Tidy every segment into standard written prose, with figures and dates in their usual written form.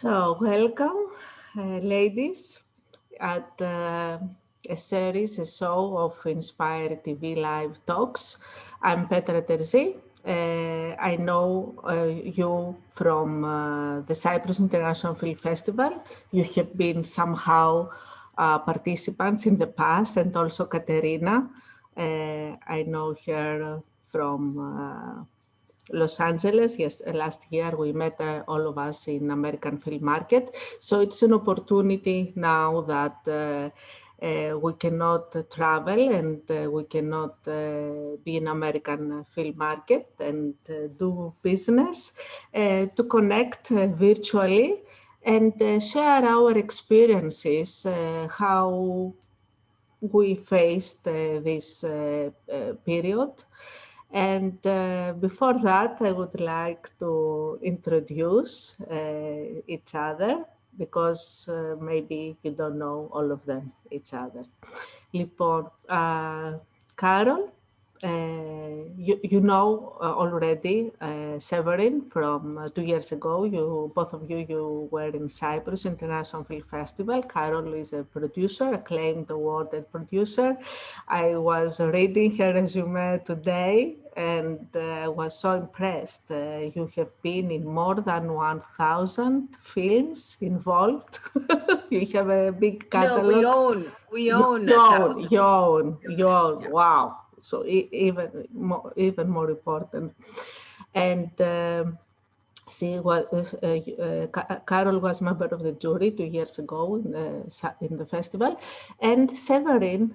So, welcome, ladies, at a series, a show of Inspire TV live talks. I'm Petra Terzi. I know you from the Cyprus International Film Festival. You have been somehow participants in the past, and also Katerina. I know her from Los Angeles. Yes, last year we met all of us in American film market. So it's an opportunity now that we cannot travel and we cannot be in American film market and do business to connect virtually and share our experiences, how we faced this period. And before that, I would like to introduce each other because maybe you don't know all of them, each other. Λοιπόν, Carol, you know already Severine from 2 years ago. Both of you were in Cyprus International Film Festival. Carol is a producer, acclaimed awarded producer. I was reading her resume today and was so impressed. You have been in more than 1,000 films involved. You have a big catalog. No, we own 1,000. You own. Yeah. Wow. So even more important. And Carol was member of the jury 2 years ago in the festival, and Severine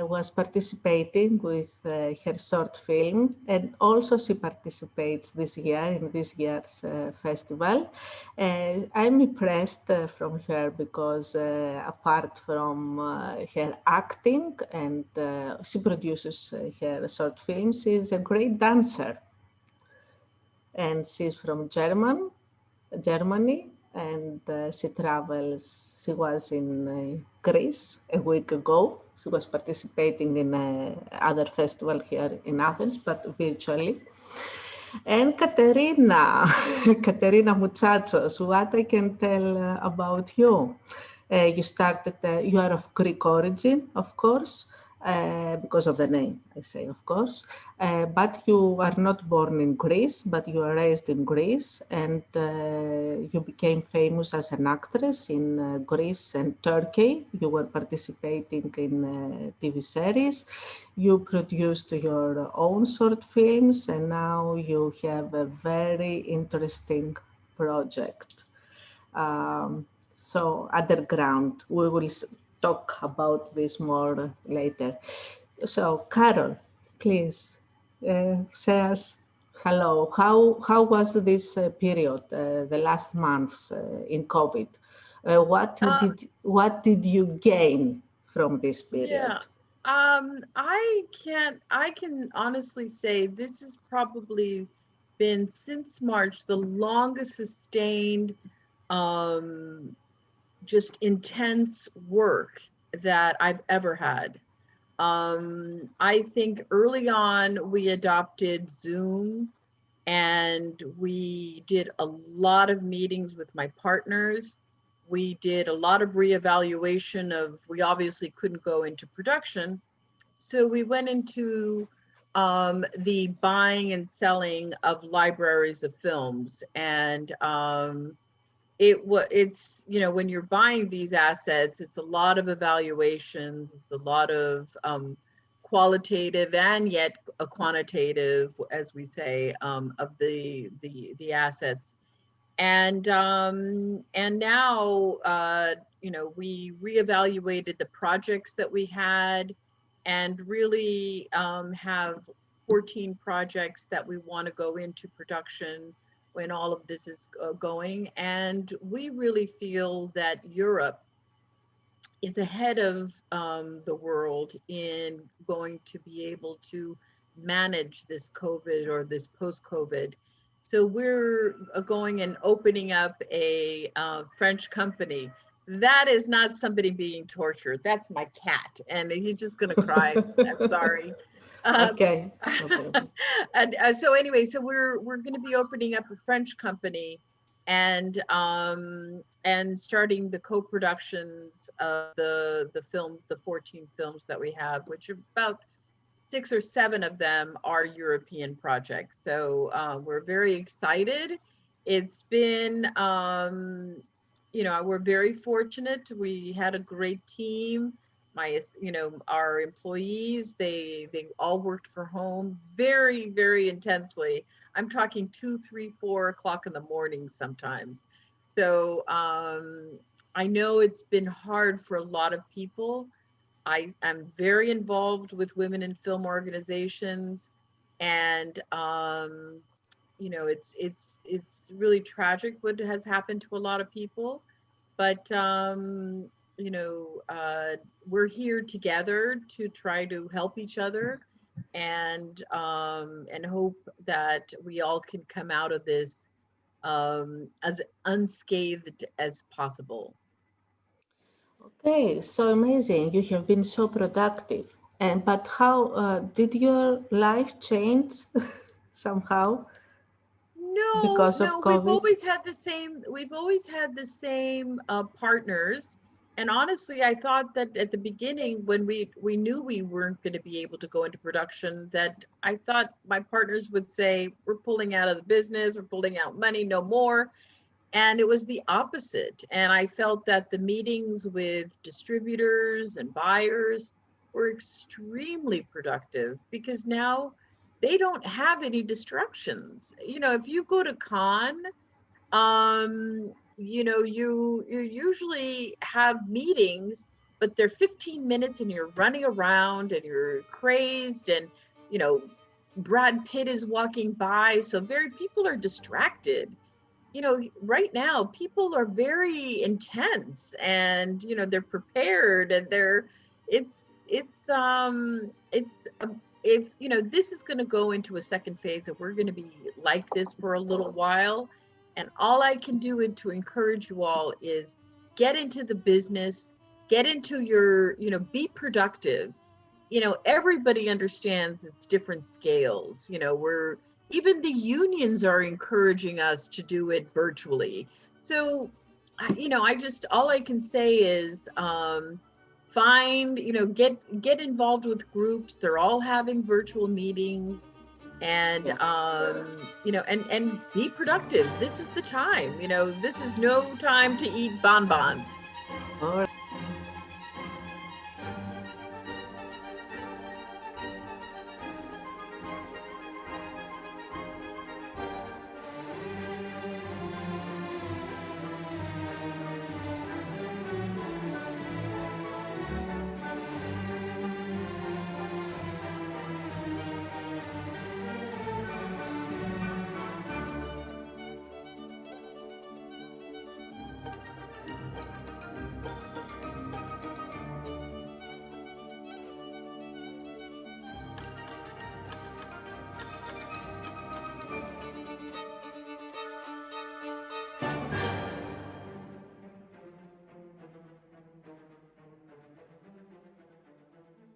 was participating with her short film, and also she participates this year in this year's festival. I'm impressed from her because apart from her acting and she produces her short films, she's a great dancer. And she's from Germany, and she travels. She was in Greece a week ago. She was participating in other festival here in Athens, but virtually. And Katerina Moutsatsos, what I can tell about you? You started, you are of Greek origin, of course. Because of the name, I say, of course. But you are not born in Greece, but you are raised in Greece, and you became famous as an actress in Greece and Turkey. You were participating in TV series. You produced your own short films, and now you have a very interesting project. So underground, we will talk about this more later. So, Carol, please say us hello. How was this period, the last months in COVID? What did you gain from this period? Yeah, I can honestly say this has probably been since March the longest sustained just intense work that I've ever had. I think early on we adopted Zoom and we did a lot of meetings with my partners. We did a lot of reevaluation of, we obviously couldn't go into production. So we went into the buying and selling of libraries of films. And it's, you know, when you're buying these assets, it's a lot of evaluations, it's a lot of qualitative and yet a quantitative, as we say, of the assets. And now, you know, we reevaluated the projects that we had and really have 14 projects that we want to go into production when all of this is going. And we really feel that Europe is ahead of the world in going to be able to manage this COVID or this post-COVID. So we're going and opening up a French company. That is not somebody being tortured. That's my cat, and he's just gonna cry. I'm sorry. Okay. And so anyway, so we're going to be opening up a French company, and starting the co-productions of the 14 films that we have, which are about 6 or 7 of them are European projects. So we're very excited. It's been, we're very fortunate. We had a great team. Our employees, they all worked from home very, very intensely. I'm talking 2, 3, 4 o'clock in the morning sometimes. So I know it's been hard for a lot of people. I am very involved with women in film organizations, and it's really tragic what has happened to a lot of people. But we're here together to try to help each other, and hope that we all can come out of this as unscathed as possible. Okay, so amazing. You have been so productive. And but how did your life change somehow No, because of no, we've COVID? always had the same, partners. And honestly, I thought that at the beginning, when we knew we weren't going to be able to go into production, that I thought my partners would say, we're pulling out of the business, we're pulling out money, no more. And it was the opposite. And I felt that the meetings with distributors and buyers were extremely productive, because now they don't have any distractions. If you go to Cannes, you usually have meetings, but they're 15 minutes and you're running around and you're crazed, and you know Brad Pitt is walking by, so very people are distracted. Right now people are very intense, and they're prepared, and it's if this is going to go into a second phase, and we're going to be like this for a little while. And all I can do to encourage you all is get into the business, get into your, be productive. Everybody understands it's different scales. We're Even the unions are encouraging us to do it virtually. So, I just, all I can say is, find, get involved with groups. They're all having virtual meetings, and Yes. and be productive. This is the time. This is no time to eat bonbons.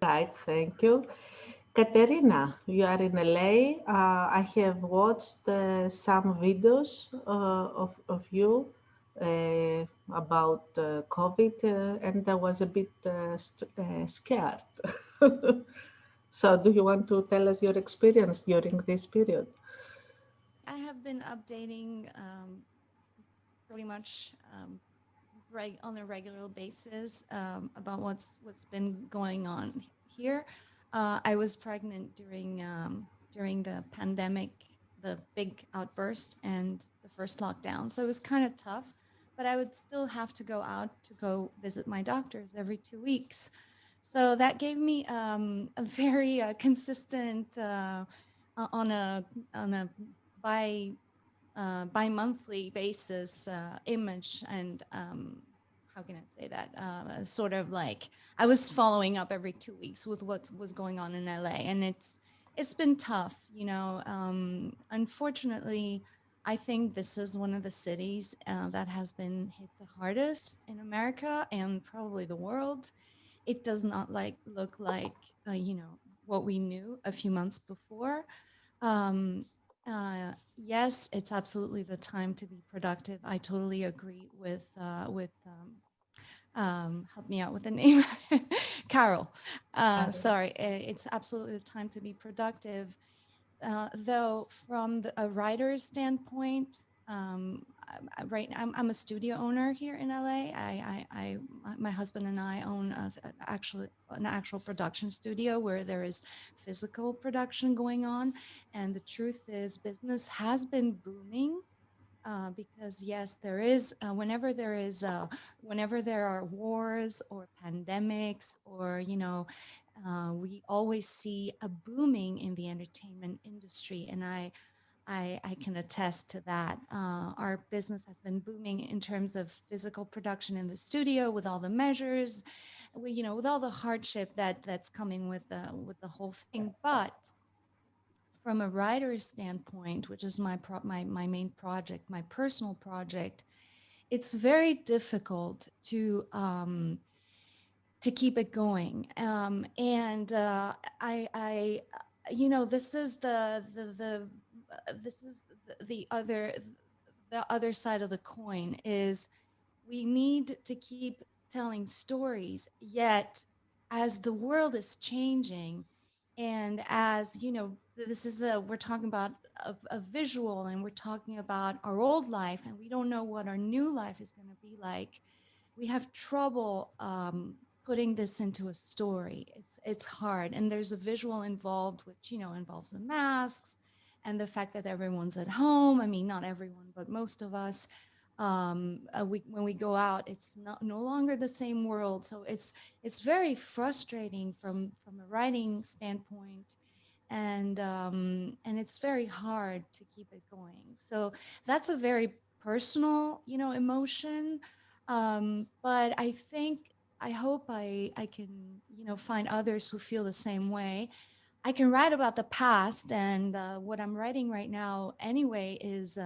All right, thank you. Katerina, you are in LA. I have watched some videos of you about COVID, and I was a bit scared. So, do you want to tell us your experience during this period? I have been updating pretty much on a regular basis about what's been going on here. I was pregnant during the pandemic, the big outburst, and the first lockdown. So it was kind of tough, but I would still have to go out to go visit my doctors every 2 weeks. So that gave me a very consistent on a by bi-monthly basis image, and how can I say that, sort of like I was following up every 2 weeks with what was going on in LA, and it's been tough, unfortunately. I think this is one of the cities that has been hit the hardest in America and probably the world. It does not look like what we knew a few months before. um, Yes, it's absolutely the time to be productive. I totally agree with help me out with the name, Carol. Sorry, it's absolutely the time to be productive. Though from a writer's standpoint, I'm a studio owner here in LA. My husband and I own an actual production studio where there is physical production going on. And the truth is business has been booming. Because yes, there is, whenever there are wars or pandemics or, we always see a booming in the entertainment industry. And I can attest to that. Our business has been booming in terms of physical production in the studio with all the measures, with all the hardship that's coming with the whole thing. But from a writer's standpoint, which is my main project, my personal project, it's very difficult to keep it going. And I this is the other side of the coin is we need to keep telling stories, yet as the world is changing and as this is we're talking about a visual, and we're talking about our old life, and we don't know what our new life is going to be like. We have trouble putting this into a story. It's hard, and there's a visual involved, which involves the masks and the fact that everyone's at home. I mean, not everyone, but most of us. When we go out, it's no longer the same world. So it's very frustrating from a writing standpoint, and it's very hard to keep it going. So that's a very personal, emotion. But I hope I can, find others who feel the same way. I can write about the past, and what I'm writing right now anyway is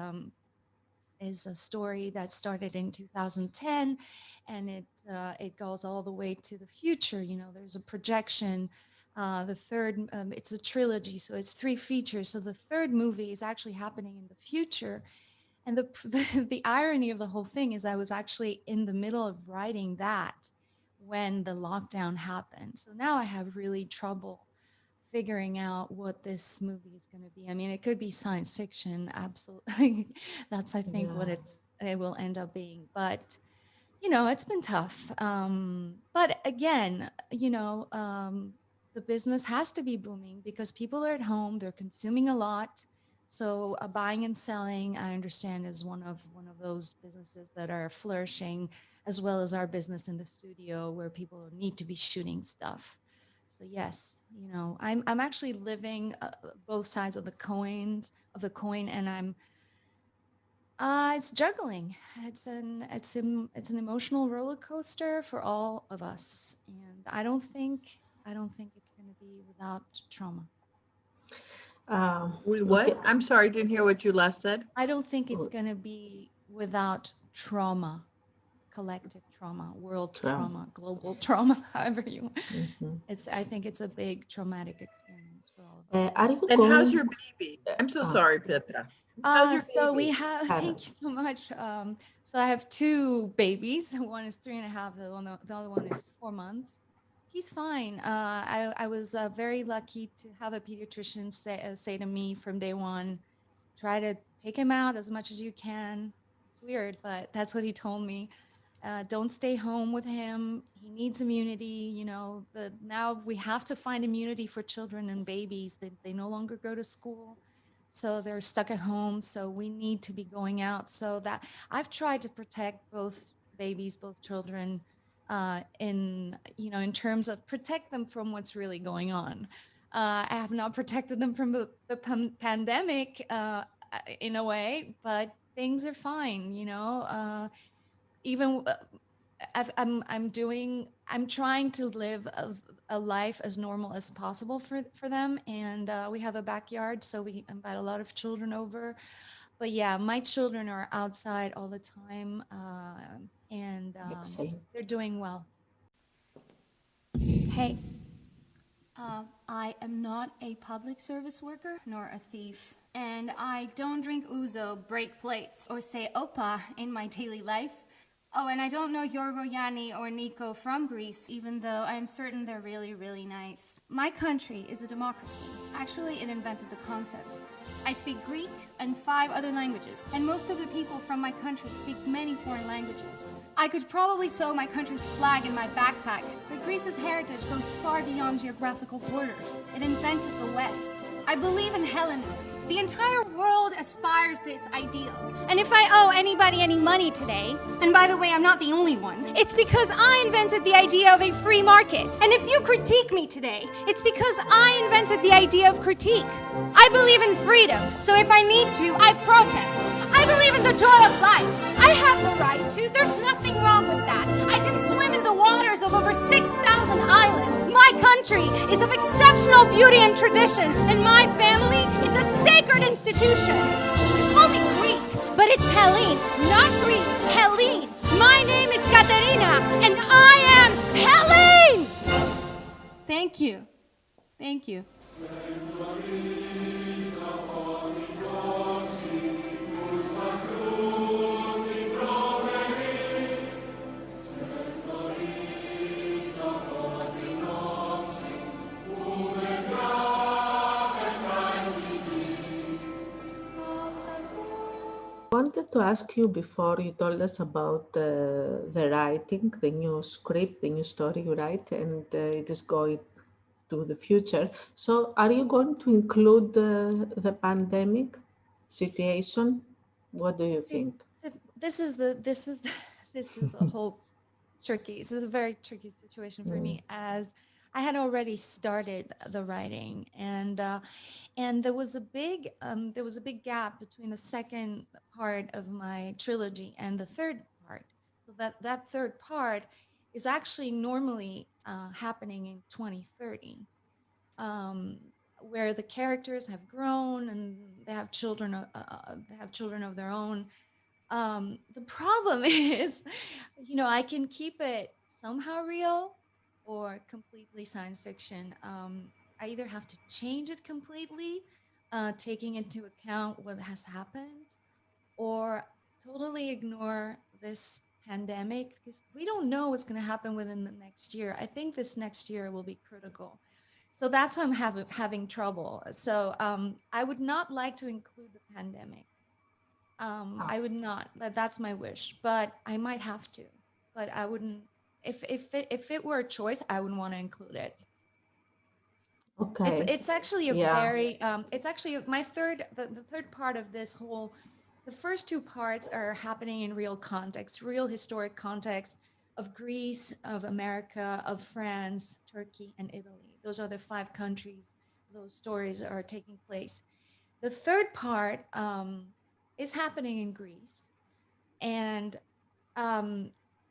a story that started in 2010, and it goes all the way to the future. There's a projection. The third, it's a trilogy, so it's 3 features. So the third movie is actually happening in the future. And the irony of the whole thing is I was actually in the middle of writing that when the lockdown happened. So now I have really trouble figuring out what this movie is going to be. I mean, it could be science fiction, absolutely. That's, I think, what it will end up being. But, it's been tough. But again, the business has to be booming because people are at home, they're consuming a lot. So buying and selling, I understand, is one of those businesses that are flourishing, as well as our business in the studio where people need to be shooting stuff. So yes, I'm actually living both sides of the coin, and it's juggling. It's an emotional roller coaster for all of us, and I don't think it's going to be without trauma. What? I'm sorry, I didn't hear what you last said. I don't think it's going to be without trauma. Collective trauma, world trauma, global trauma, however you want. I think it's a big traumatic experience for all of us. And how's your baby? I'm so sorry, Petra. How's your baby? So we have, thank you so much. So I have 2 babies. One is 3.5, the other one is 4 months. He's fine. I was very lucky to have a pediatrician say to me from day one, try to take him out as much as you can. It's weird, but that's what he told me. Don't stay home with him. He needs immunity. Now we have to find immunity for children and babies. They no longer go to school, so they're stuck at home. So we need to be going out. So that I've tried to protect both babies, both children, in terms of protect them from what's really going on. I have not protected them from the pandemic in a way, but things are fine. Even I'm trying to live a life as normal as possible for them, and we have a backyard, so we invite a lot of children over. But yeah, my children are outside all the time, and they're doing well. Hey, I am not a public service worker nor a thief. And I don't drink ouzo, break plates, or say opa in my daily life. Oh, and I don't know 𝘂𝗄𝗄𝗃 or 𝘂𝗄𝗯𝗀 from Greece, even though I'm certain they're really, really nice. My country is a democracy. Actually, it invented the concept. I speak Greek and 5 other languages, and most of the people from my country speak many foreign languages. I could probably sew my country's flag in my backpack, but Greece's heritage goes far beyond geographical borders. It invented the West. I believe in Hellenism. The entire world aspires to its ideals. And if I owe anybody any money today, and by the way, I'm not the only one, it's because I invented the idea of a free market. And if you critique me today, it's because I invented the idea of critique. I believe in freedom, so if I need to, I protest. I believe in the joy of life. I have the right to. There's nothing wrong with that. I can swim in the waters of over 6,000 islands. My country is of exceptional beauty and tradition, and my family is a sacred institution. You call me Greek, but it's Hellene, not Greek, Hellene. My name is Katerina, and I am Hellene! Thank you. Thank you. I wanted to ask you before you told us about the writing, the new script, the new story you write, and it is going to the future. So are you going to include the pandemic situation? What do you think? So this is the whole tricky. This is a very tricky situation for me, as I had already started the writing, and there was a big gap between the second part of my trilogy and the third part. So that third part is actually normally happening in 2030, where the characters have grown and they have children. They have children of their own. The problem is, I can keep it somehow real or completely science fiction. I either have to change it completely, taking into account what has happened, or totally ignore this pandemic, because we don't know what's going to happen within the next year. I think this next year will be critical. So that's why I'm having trouble. So I would not like to include the pandemic. I would not. That's my wish, but I might have to. But I wouldn't. If it were a choice, I would want to include it. Okay. It's actually a very it's actually my third the third part of this whole. The first 2 parts are happening in real context, real historic context of Greece, of America, of France, Turkey, and Italy. Those are the 5 countries those stories are taking place. The third part is happening in Greece, and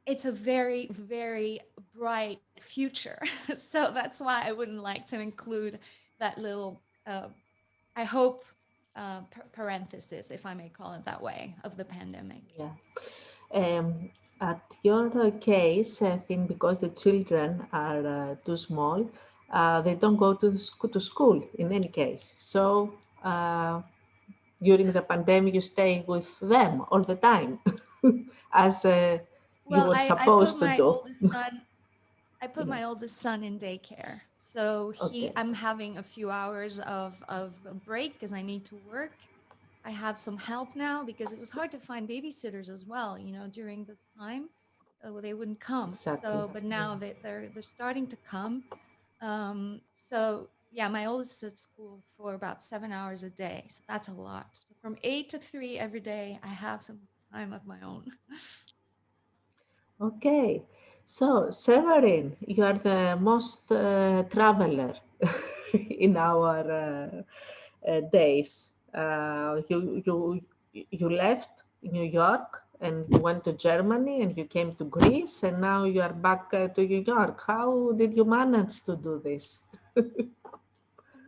it's a very, very bright future. So that's why I wouldn't like to include that little, I hope, parenthesis, if I may call it that way, of the pandemic. Yeah. At your case, I think because the children are too small, they don't go to school in any case. So during the pandemic, you stay with them all the time, as you were supposed to do. I put my oldest son in daycare. So I'm having a few hours of a break because I need to work. I have some help now because it was hard to find babysitters as well, during this time. They wouldn't come. Exactly. So, but now they're starting to come. So yeah, my oldest is at school for about 7 hours a day. So that's a lot. So from 8 to 3 every day, I have some time of my own. Okay. So, Severine, you are the most traveler in our days. You left New York and you went to Germany and you came to Greece and now you are back to New York. How did you manage to do this?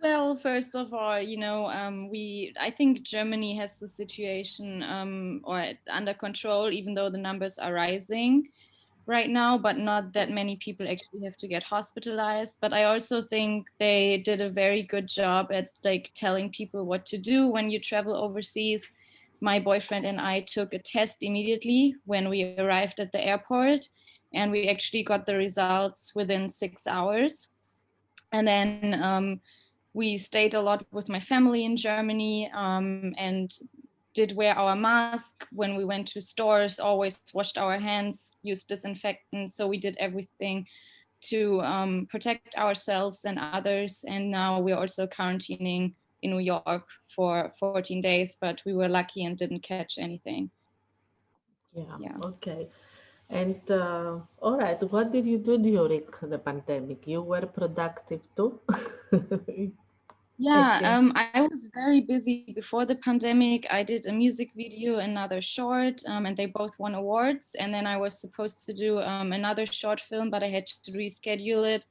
Well, first of all, I think Germany has the situation or under control, even though the numbers are rising. right now, but not that many people actually have to get hospitalized. But I also think they did a very good job at like telling people what to do when you travel overseas. My boyfriend and I took a test immediately when we arrived at the airport, and we actually got the results within 6 hours. And then we stayed a lot with my family in Germany, and did wear our mask when we went to stores, always washed our hands, used disinfectant. So we did everything to protect ourselves and others. And now we're also quarantining in New York for 14 days, but we were lucky and didn't catch anything. Yeah. Okay. And all right, what did you do during the pandemic? You were productive too? Yeah, I was very busy before the pandemic. I did a music video, another short, and they both won awards. And then I was supposed to do another short film, but I had to reschedule it.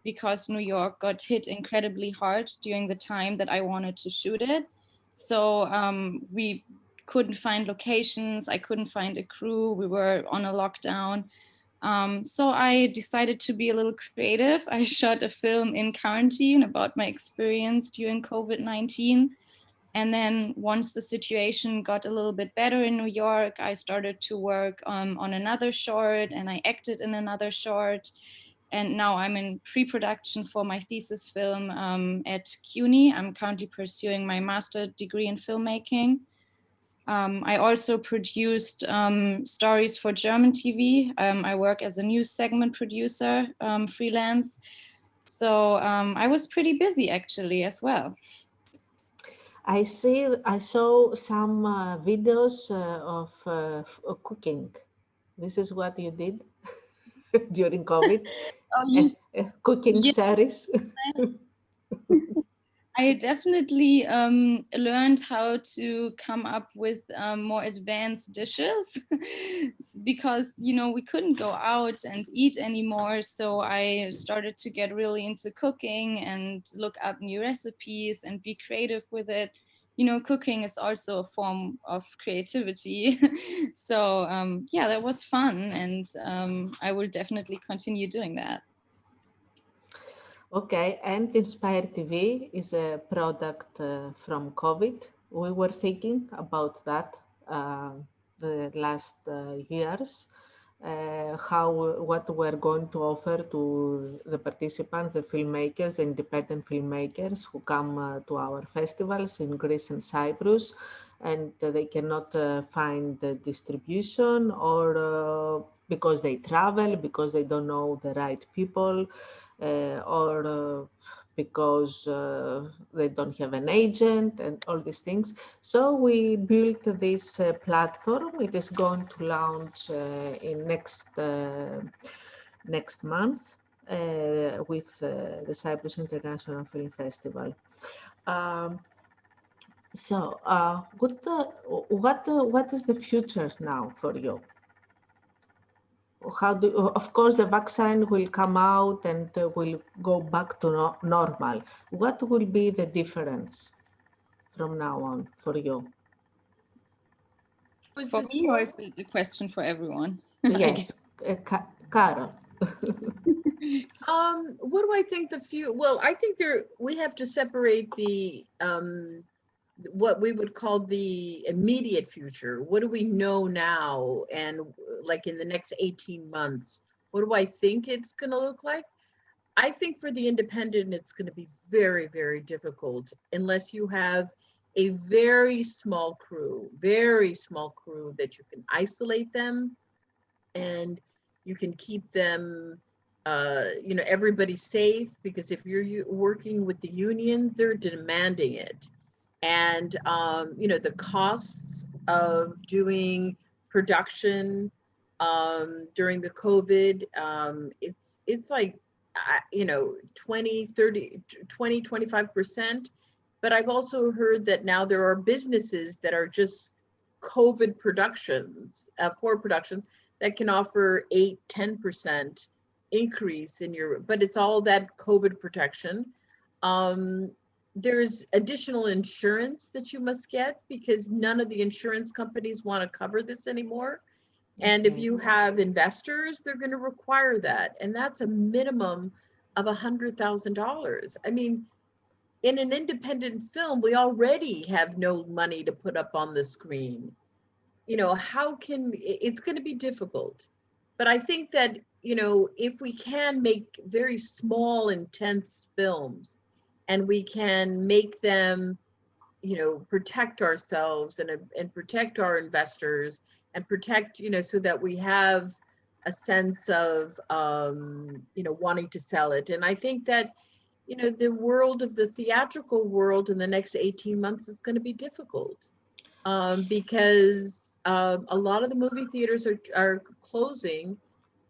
Because New York got hit incredibly hard during the time that I wanted to shoot it. So we couldn't find locations, I couldn't find a crew, we were on a lockdown. So I decided to be a little creative. I shot a film in quarantine about my experience during COVID-19. And then once the situation got a little bit better in New York, I started to work on another short, and I acted in another short. And now I'm in pre-production for my thesis film at CUNY. I'm currently pursuing my master's degree in filmmaking. I also produced stories for German TV. I work as a news segment producer, freelance. So I was pretty busy actually as well. I saw some videos of cooking. This is what you did during COVID. Oh, yes. Cooking series. I definitely learned how to come up with more advanced dishes because, you know, we couldn't go out and eat anymore. So I started to get really into cooking and look up new recipes and be creative with it. You know, cooking is also a form of creativity. So yeah, that was fun. And I will definitely continue doing that. Okay, and Inspire TV is a product from COVID. We were thinking about that the last years, what we're going to offer to the participants, the filmmakers, independent filmmakers who come to our festivals in Greece and Cyprus, and they cannot find the distribution, or because they travel, because they don't know the right people, or because they don't have an agent and all these things. So we built this platform. It is going to launch in next month with the Cyprus International Film Festival. What is the future now for you? Of course, the vaccine will come out and will go back to normal. What will be the difference from now on for you? Was For this me, or is it a question for everyone? Yes, Carol. What do I think well, I think we have to separate the what we would call the immediate future. What do we know now? And like in the next 18 months, what do I think it's going to look like? I think for the independent, it's going to be very, very difficult unless you have a very small crew that you can isolate them and you can keep them, you know, everybody safe, because if you're working with the unions, they're demanding it. And, you know, the costs of doing production during the COVID, it's like, you know, 20, 30, 20, 25%. But I've also heard that now there are businesses that are just COVID productions, for productions, that can offer 8, 10% increase in your, but it's all that COVID protection. There's additional insurance that you must get because none of the insurance companies want to cover this anymore. And if you have investors, they're going to require that. And that's a minimum of $100,000. I mean, in an independent film, we already have no money to put up on the screen. You know, it's going to be difficult. But I think that, you know, if we can make very small, intense films and we can make them, you know, protect ourselves and protect our investors and protect, you know, so that we have a sense of, you know, wanting to sell it. And I think that, you know, the world of the theatrical world in the next 18 months is going to be difficult because a lot of the movie theaters are closing,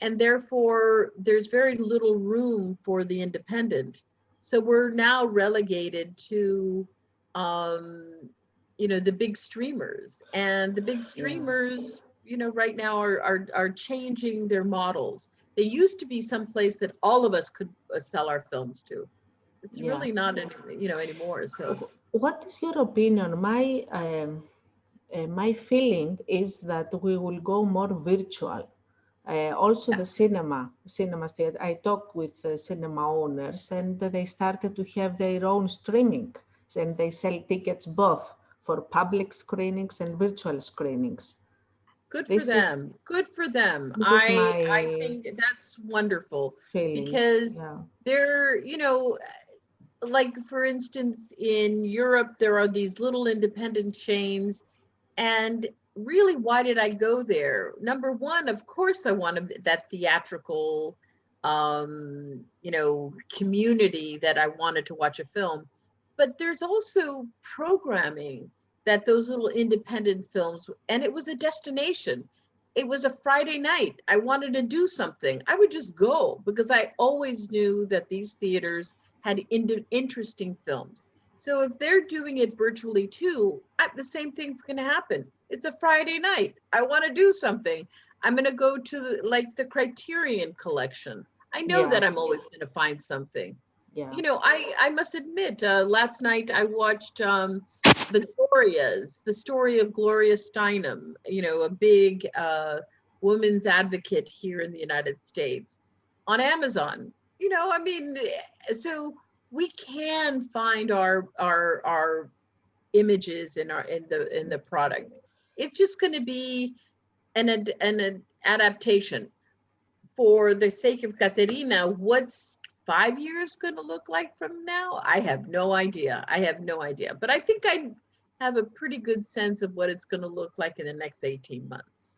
and therefore there's very little room for the independent. So we're now relegated to, you know, the big streamers, and the big streamers, you know, right now are changing their models. They used to be someplace that all of us could sell our films to. It's really not, you know, anymore. So, what is your opinion? My feeling is that we will go more virtual. Also, the cinemas theater. I talked with cinema owners, and they started to have their own streaming, and they sell tickets both for public screenings and virtual screenings. Good for them. Good for them. I think that's wonderful feeling. Because they're, you know, like for instance, in Europe, there are these little independent chains. And really, why did I go there? Number one, of course, I wanted that theatrical, you know, community that I wanted to watch a film. But there's also programming that those little independent films, and it was a destination. It was a Friday night. I wanted to do something. I would just go because I always knew that these theaters had interesting films. So if they're doing it virtually too, the same thing's going to happen. It's a Friday night. I want to do something. I'm going to go to the Criterion collection. I know that I'm always going to find something. You know, I must admit, last night I watched the Glorias, the story of Gloria Steinem, you know, a big women's advocate here in the United States, on Amazon. You know, I mean, so we can find our images in the product. It's just going to be an adaptation. For the sake of Katerina, what's 5 years going to look like from now? I have no idea. But I think I have a pretty good sense of what it's going to look like in the next 18 months.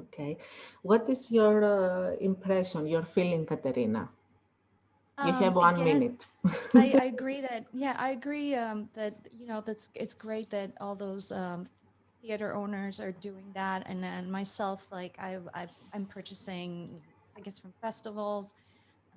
Okay. What is your impression, your feeling, Katerina? You have 1 minute. I agree that, I agree that, you know, it's great that all those theater owners are doing that. And then myself, like I'm purchasing tickets from festivals.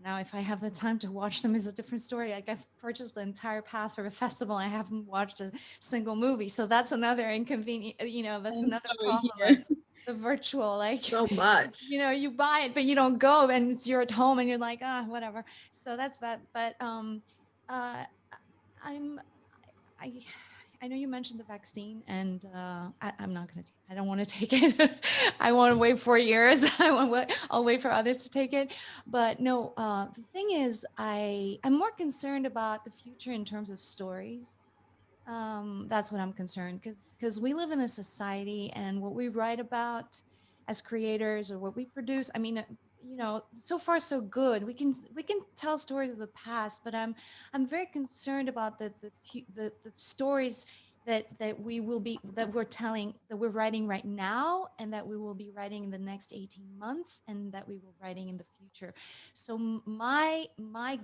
Now, if I have the time to watch them is a different story. Like I've purchased the entire pass for a festival. I haven't watched a single movie. So that's another inconvenient, you know, that's another problem of the virtual, like so much, you know, you buy it, but you don't go, and you're at home and you're like, whatever. So that's bad. But I I know you mentioned the vaccine, and I'm not going to. I don't want to take it. I want to wait 4 years. I'll wait for others to take it. But no, the thing is, I'm more concerned about the future in terms of stories. That's what I'm concerned, because we live in a society, and what we write about as creators or what we produce, I mean, so far so good. We can tell stories of the past, but I'm very concerned about the stories that we're telling, that we're writing right now, and that we will be writing in the next 18 months, and that we will be writing in the future. So my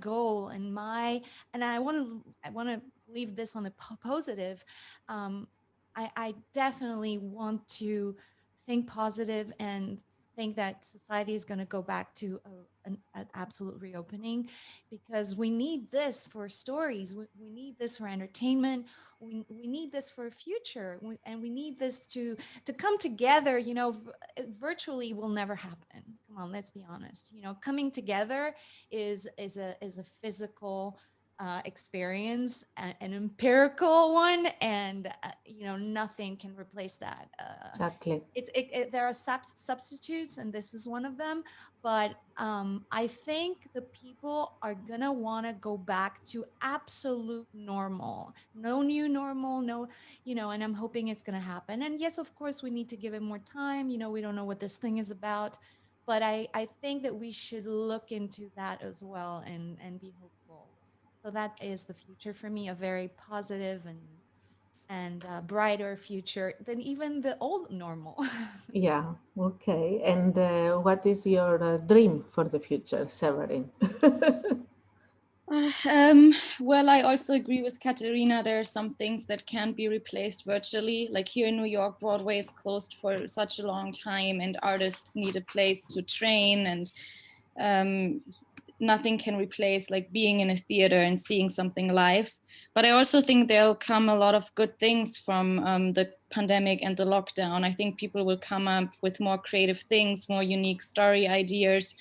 goal and I want to leave this on the positive. I definitely want to think positive and think that society is going to go back to an absolute reopening, because we need this for stories. We need this for entertainment. We need this for a future, and we need this to come together. Virtually will never happen. Come on, let's be honest. Coming together is a physical experience, an empirical one, and nothing can replace that. Exactly. There are substitutes, and this is one of them. But I think the people are gonna want to go back to absolute normal. No new normal, no, and I'm hoping it's gonna happen. And yes, of course, we need to give it more time. We don't know what this thing is about, but I think that we should look into that as well, and be hopeful. So that is the future for me, a very positive and brighter future than even the old normal. Yeah, okay. And what is your dream for the future, Severine? Well, I also agree with Katerina. There are some things that can't be replaced virtually. Like here in New York, Broadway is closed for such a long time, and artists need a place to train, and nothing can replace like being in a theater and seeing something live. But I also think there'll come a lot of good things from the pandemic and the lockdown. I think people will come up with more creative things, more unique story ideas.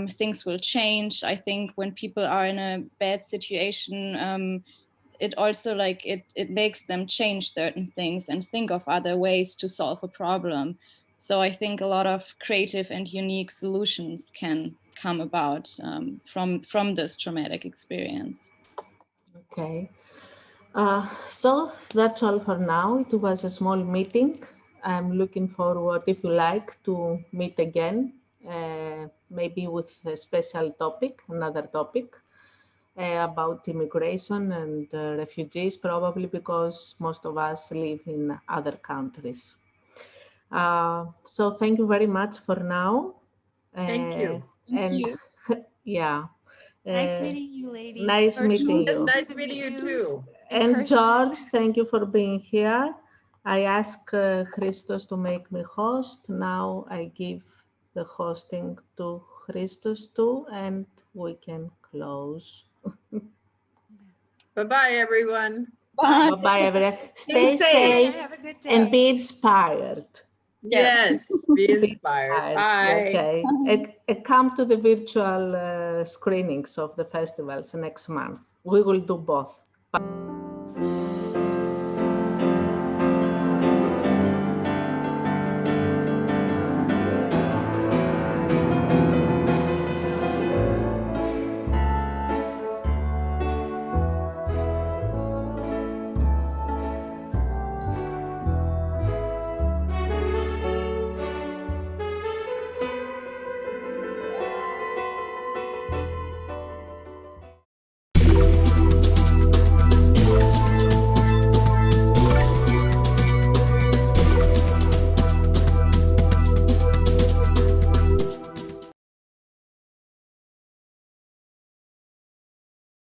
Things will change. I think when people are in a bad situation, it also it makes them change certain things and think of other ways to solve a problem. So I think a lot of creative and unique solutions can come about from this traumatic experience. Okay. So that's all for now. It was a small meeting. I'm looking forward, if you like, to meet again, maybe with a special topic, another topic about immigration and refugees, probably because most of us live in other countries. So thank you very much for now. Thank you. Thank you. Yeah. Nice meeting you, ladies. Nice meeting It's you. nice meeting you too. And George, thank you for being here. I asked Christos to make me host. Now I give the hosting to Christos too, and we can close. Bye-bye, everyone. Bye. Bye-bye, everyone. Stay safe Have a good day. and be inspired. Yes, be inspired. Bye. Okay. Come to the virtual screenings of the festivals next month. We will do both. Bye.